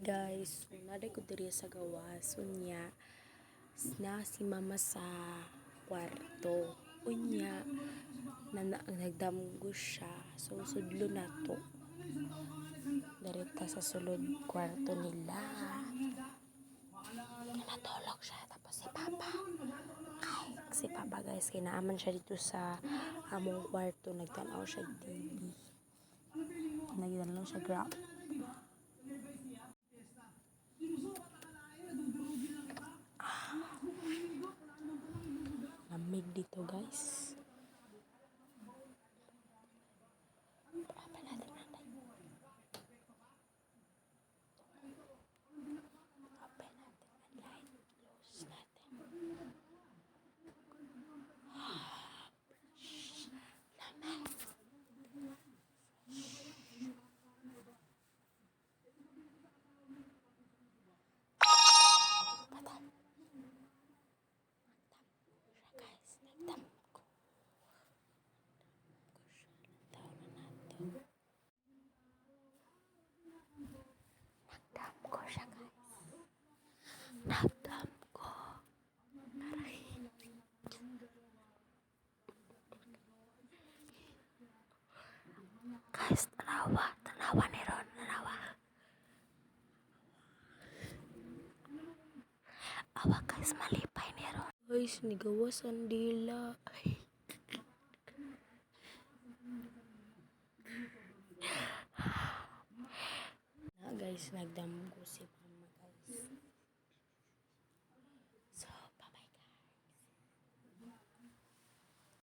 Guys, so naday ko diri sa gawas unya na si mama sa kwarto unya nagdamgo siya, so sudlo na to direta sa sulod kwarto nila. Natulog siya, tapos si papa guys, kinaaman siya dito sa among kwarto, nagtanaw siya TV, nagdala siya grab. Lamig dito guys. Nagdam ko. Guys, tanawa ni Ron, tanawa. Awa guys, malipay ni Ron. Guys, nigawasan dila. Na guys, nagdam ko si